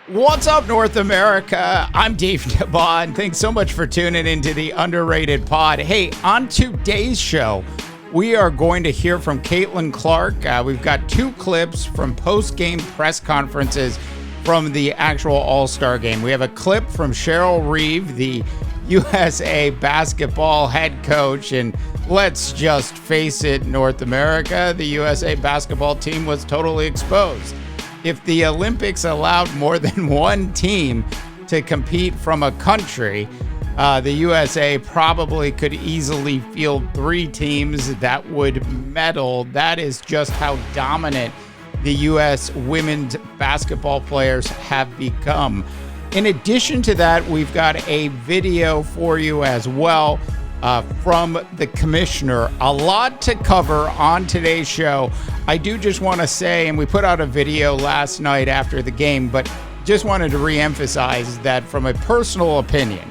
What's up, North America? I'm Dave Nabaugh, and thanks so much for tuning into the Underrated Pod. Hey, on today's show, we are going to hear from Caitlyn Clark. We've got two clips from post-game press conferences from the actual All-Star game. We have a clip from Cheryl Reeve, the USA basketball head coach, and let's just face it, North America, the USA basketball team was totally exposed. If the Olympics allowed more than one team to compete from a country, the USA probably could easily field three teams that would medal. That is just how dominant the U.S. women's basketball players have become. In addition to that, we've got a video for you as well from the commissioner. A lot to cover on today's show. I do just want to say, and we put out a video last night after the game, but just wanted to reemphasize that from a personal opinion,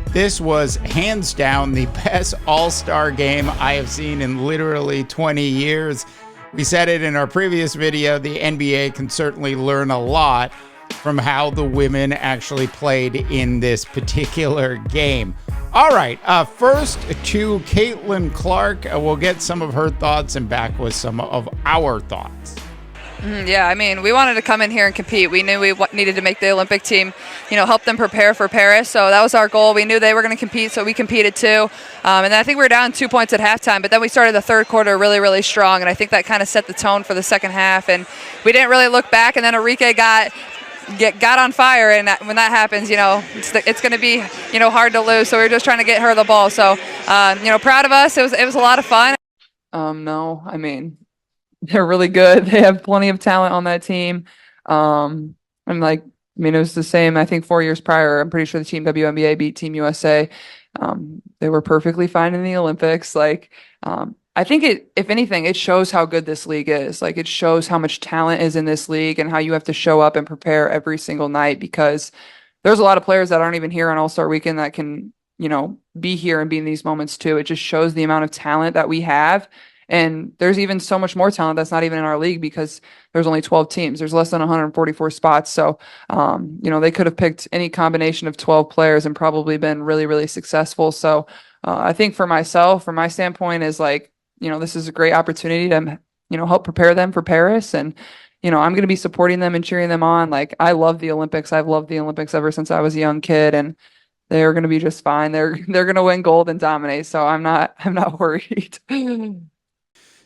this was hands down the best All-Star game I have seen in literally 20 years. We said it in our previous video, the NBA can certainly learn a lot from how the women actually played in this particular game. All right, first to Caitlyn Clark. We'll get some of her thoughts and back with some of our thoughts. Yeah, I mean, we wanted to come in here and compete. We knew we needed to make the Olympic team, help them prepare for Paris. So that was our goal. We knew they were going to compete, so we competed too. And then I think we were down 2 points at halftime, but then we started the third quarter really, really strong. And I think that kind of set the tone for the second half. And we didn't really look back. And then Enrique got on fire, and when that happens, it's going to be hard to lose. So we were just trying to get her the ball. So proud of us. It was a lot of fun. No, I mean, they're really good. They have plenty of talent on that team. It was the same. I think 4 years prior, I'm pretty sure the team WNBA beat Team USA. They were perfectly fine in the Olympics. I think if anything, it shows how good this league is. It shows how much talent is in this league and how you have to show up and prepare every single night, because there's a lot of players that aren't even here on All-Star Weekend that can, be here and be in these moments too. It just shows the amount of talent that we have. And there's even so much more talent that's not even in our league, because there's only 12 teams. There's less than 144 spots. So, they could have picked any combination of 12 players and probably been really, really successful. So I think for myself, from my standpoint, is this is a great opportunity to, help prepare them for Paris. And, I'm going to be supporting them and cheering them on. I love the Olympics. I've loved the Olympics ever since I was a young kid, and they're going to be just fine. They're going to win gold and dominate. So I'm not worried.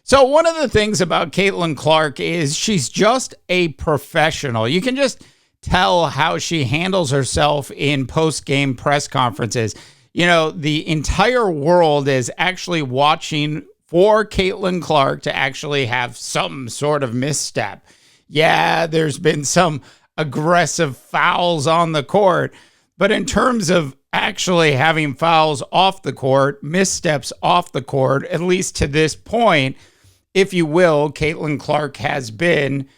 So one of the things about Caitlyn Clark is she's just a professional. You can just tell how she handles herself in post-game press conferences. The entire world is actually watching for Caitlyn Clark to actually have some sort of misstep. Yeah, there's been some aggressive fouls on the court, but in terms of actually having fouls off the court, missteps off the court, at least to this point, if you will, Caitlyn Clark has been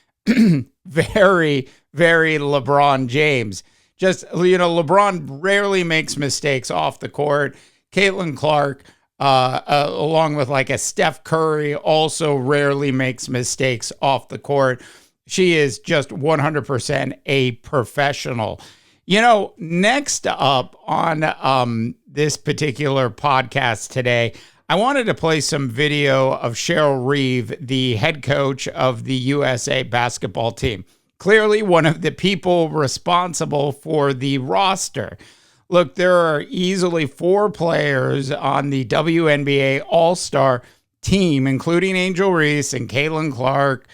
very, very LeBron James. LeBron rarely makes mistakes off the court. Caitlyn Clark, along with a Steph Curry, also rarely makes mistakes off the court. She is just 100% a professional. Next up on this particular podcast today, I wanted to play some video of Cheryl Reeve, the head coach of the USA basketball team. Clearly one of the people responsible for the roster. Look, there are easily 4 players on the WNBA All-Star team, including Angel Reese and Caitlyn Clark,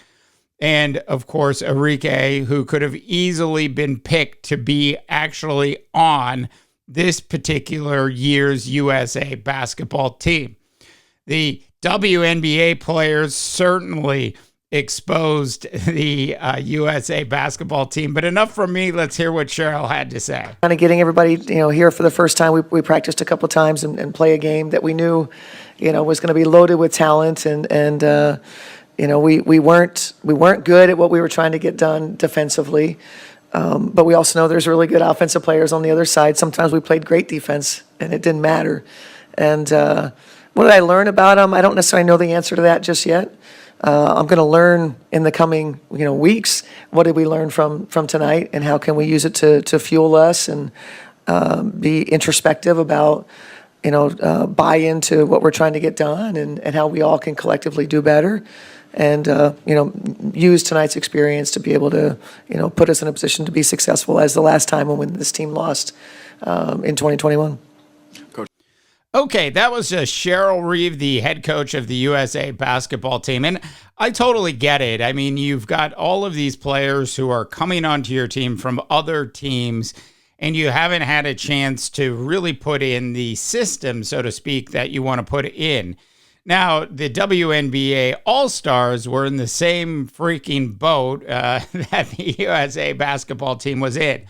and of course, Enrique, who could have easily been picked to be actually on this particular year's USA basketball team. The WNBA players certainly exposed the USA basketball team, but enough from me. Let's hear what Cheryl had to say. Kind of getting everybody, here for the first time. We practiced a couple times and play a game that we knew, was going to be loaded with talent, and we weren't good at what we were trying to get done defensively. But we also know there's really good offensive players on the other side. Sometimes we played great defense, and it didn't matter. And what did I learn about them? I don't necessarily know the answer to that just yet. I'm going to learn in the coming weeks. What did we learn from tonight, and how can we use it to fuel us and be introspective about buy into what we're trying to get done, and how we all can collectively do better, and use tonight's experience to be able to put us in a position to be successful as the last time when this team lost in 2021. Okay, that was Cheryl Reeve, the head coach of the USA basketball team. And I totally get it. I mean, you've got all of these players who are coming onto your team from other teams, and you haven't had a chance to really put in the system, so to speak, that you want to put in. Now, the WNBA All-Stars were in the same freaking boat that the USA basketball team was in.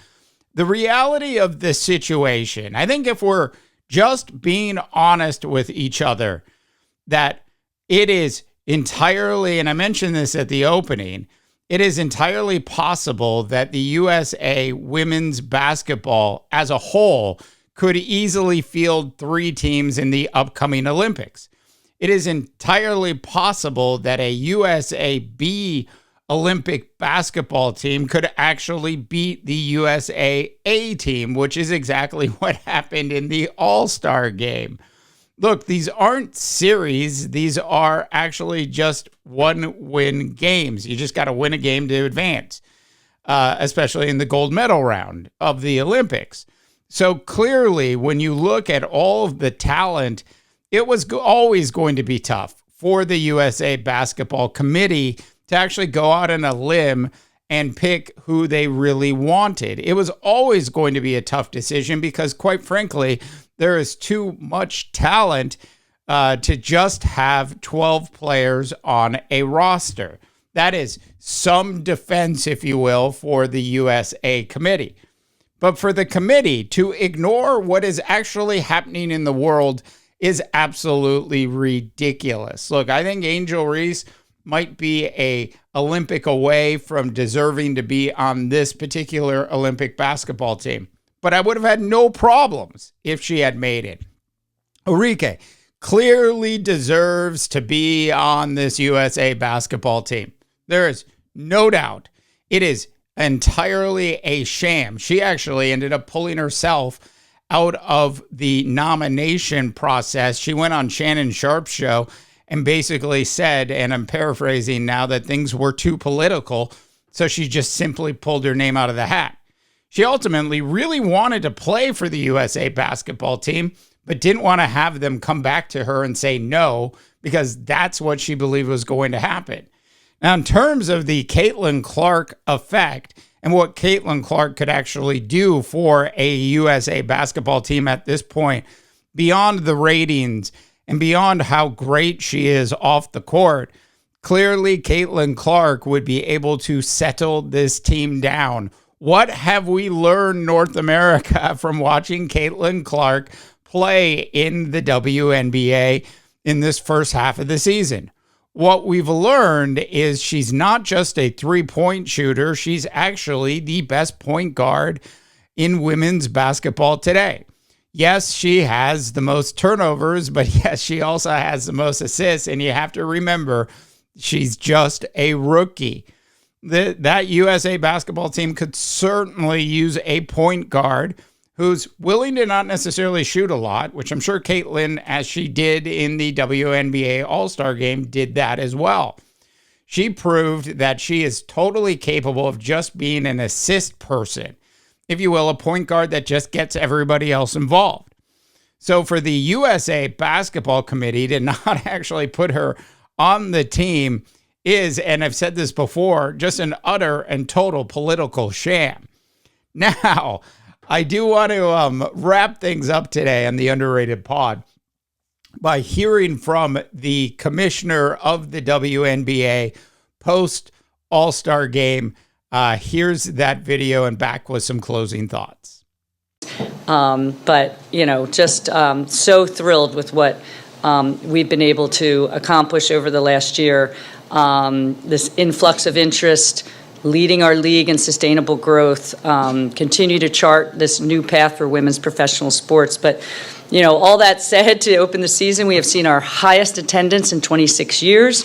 The reality of the situation, I think if we're just being honest with each other, that it is entirely, and I mentioned this at the opening, it is entirely possible that the USA women's basketball as a whole could easily field 3 teams in the upcoming Olympics. It is entirely possible that a USA B Olympic basketball team could actually beat the USA A team, which is exactly what happened in the All-Star game. Look, these aren't series. These are actually just one-win games. You just got to win a game to advance, especially in the gold medal round of the Olympics. So clearly, when you look at all of the talent, it was always going to be tough for the USA Basketball Committee to actually go out on a limb and pick who they really wanted. It was always going to be a tough decision because, quite frankly, there is too much talent to just have 12 players on a roster. That is some defense, if you will, for the USA committee. But for the committee to ignore what is actually happening in the world is absolutely ridiculous. Look, I think Angel Reese might be a Olympic away from deserving to be on this particular Olympic basketball team. But I would have had no problems if she had made it. Enrique clearly deserves to be on this USA basketball team. There is no doubt. It is entirely a sham. She actually ended up pulling herself out of the nomination process. She went on Shannon Sharp's show and basically said, and I'm paraphrasing now, that things were too political, so she just simply pulled her name out of the hat. She ultimately really wanted to play for the USA basketball team, but didn't want to have them come back to her and say no, because that's what she believed was going to happen. Now, in terms of the Caitlyn Clark effect and what Caitlyn Clark could actually do for a USA basketball team at this point, beyond the ratings and beyond how great she is off the court, clearly Caitlyn Clark would be able to settle this team down. What have we learned, North America, from watching Caitlyn Clark play in the WNBA in this first half of the season? What we've learned is she's not just a three-point shooter. She's actually the best point guard in women's basketball today. Yes, she has the most turnovers, but yes, she also has the most assists. And you have to remember, she's just a rookie. That USA basketball team could certainly use a point guard who's willing to not necessarily shoot a lot, which I'm sure Caitlyn, as she did in the WNBA All-Star game, did that as well. She proved that she is totally capable of just being an assist person, if you will, a point guard that just gets everybody else involved. So for the USA Basketball Committee to not actually put her on the team is, and I've said this before, just an utter and total political sham. Now, I do want to wrap things up today on the Underrated Pod by hearing from the commissioner of the WNBA post All-Star game. Here's that video and back with some closing thoughts. But, just so thrilled with what we've been able to accomplish over the last year. This influx of interest, leading our league in sustainable growth, continue to chart this new path for women's professional sports. But, all that said, to open the season, we have seen our highest attendance in 26 years.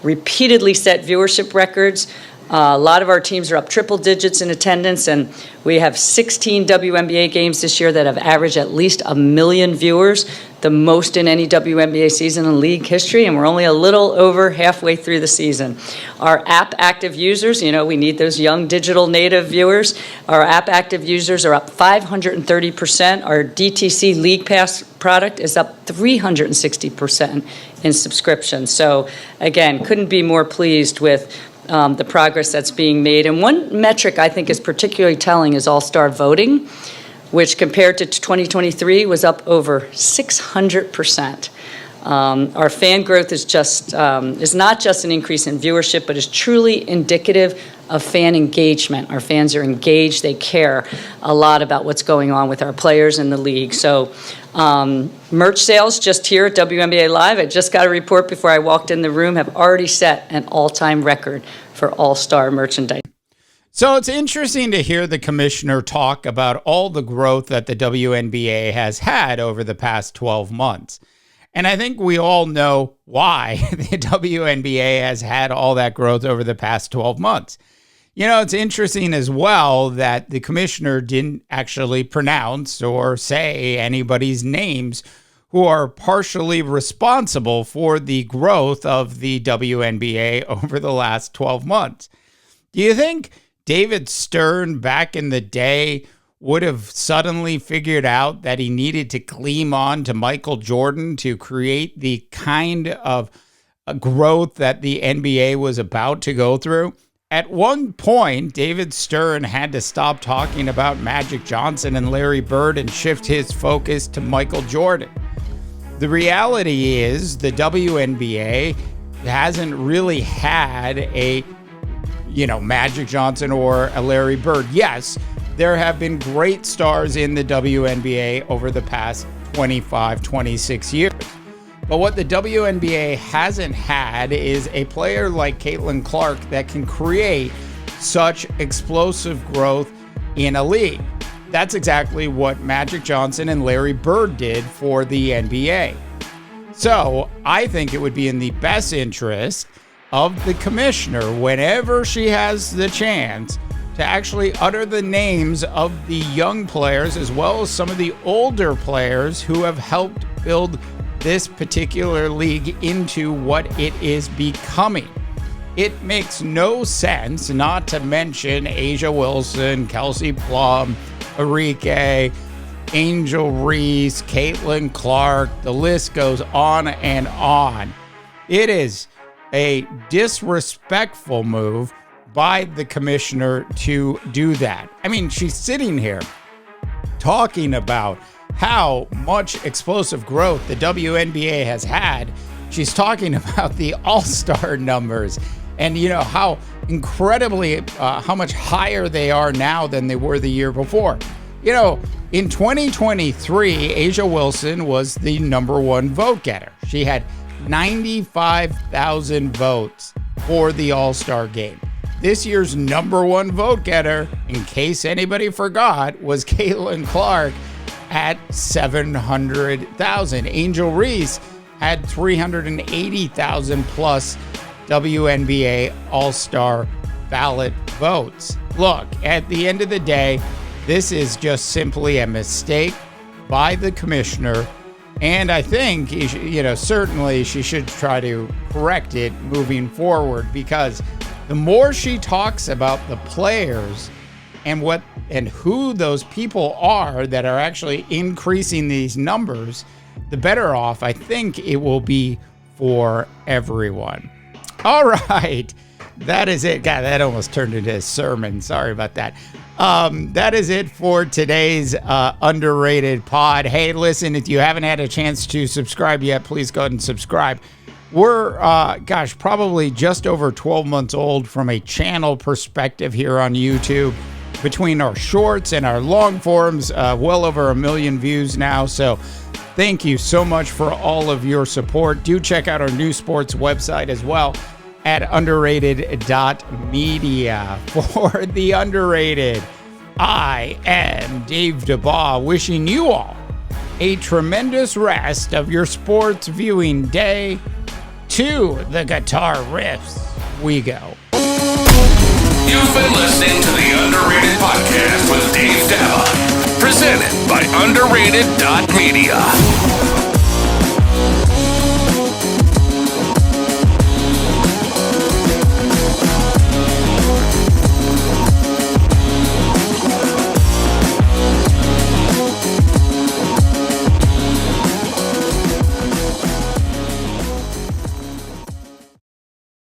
repeatedly set viewership records. A lot of our teams are up triple digits in attendance, and we have 16 WNBA games this year that have averaged at least 1 million viewers, the most in any WNBA season in league history, and we're only a little over halfway through the season. Our app active users, we need those young digital native viewers. Our app active users are up 530%. Our DTC League Pass product is up 360% in subscriptions. So again, couldn't be more pleased with the progress that's being made. And one metric I think is particularly telling is all-star voting, which compared to 2023 was up over 600%. Our fan growth is not just an increase in viewership, but is truly indicative of fan engagement. Our fans are engaged. They care a lot about what's going on with our players in the league. So merch sales just here at WNBA Live, I just got a report before I walked in the room, have already set an all-time record for all-star merchandise. So it's interesting to hear the commissioner talk about all the growth that the WNBA has had over the past 12 months. And I think we all know why the WNBA has had all that growth over the past 12 months. It's interesting as well that the commissioner didn't actually pronounce or say anybody's names who are partially responsible for the growth of the WNBA over the last 12 months. Do you think David Stern back in the day would have suddenly figured out that he needed to cling on to Michael Jordan to create the kind of growth that the NBA was about to go through? At one point, David Stern had to stop talking about Magic Johnson and Larry Bird and shift his focus to Michael Jordan. The reality is the WNBA hasn't really had a, Magic Johnson or a Larry Bird. Yes, there have been great stars in the WNBA over the past 25, 26 years. But what the WNBA hasn't had is a player like Caitlyn Clark that can create such explosive growth in a league. That's exactly what Magic Johnson and Larry Bird did for the NBA. So I think it would be in the best interest of the commissioner, whenever she has the chance, to actually utter the names of the young players as well as some of the older players who have helped build this particular league into what it is becoming. It makes no sense not to mention Asia Wilson, Kelsey Plum, Arike, Angel Reese, Caitlyn Clark. The list goes on and on. It is a disrespectful move by the commissioner to do that. I mean, she's sitting here talking about how much explosive growth the WNBA has had. She's talking about the all-star numbers and, how incredibly, how much higher they are now than they were the year before. In 2023, Asia Wilson was the number one vote getter. She had 95,000 votes for the All-Star game. This year's number one vote getter, in case anybody forgot, was Caitlyn Clark at 700,000. Angel Reese had 380,000 plus WNBA All-Star ballot votes. Look, at the end of the day, this is just simply a mistake by the commissioner, and I think, certainly she should try to correct it moving forward, because the more she talks about the players and who those people are that are actually increasing these numbers, the better off I think it will be for everyone. All right. That is it. God, that almost turned into a sermon. Sorry about that. That is it for today's underrated pod. Hey, listen, if you haven't had a chance to subscribe yet, please go ahead and subscribe. We're, probably just over 12 months old from a channel perspective here on YouTube. Between our shorts and our long forms, well over 1 million views now. So thank you so much for all of your support. Do check out our new sports website as well at underrated.media. For the underrated, I am Dave DeBaugh, wishing you all a tremendous rest of your sports viewing day. into the guitar riffs we go. You've been listening to the Underrated Podcast with Dave Dava, presented by underrated.media.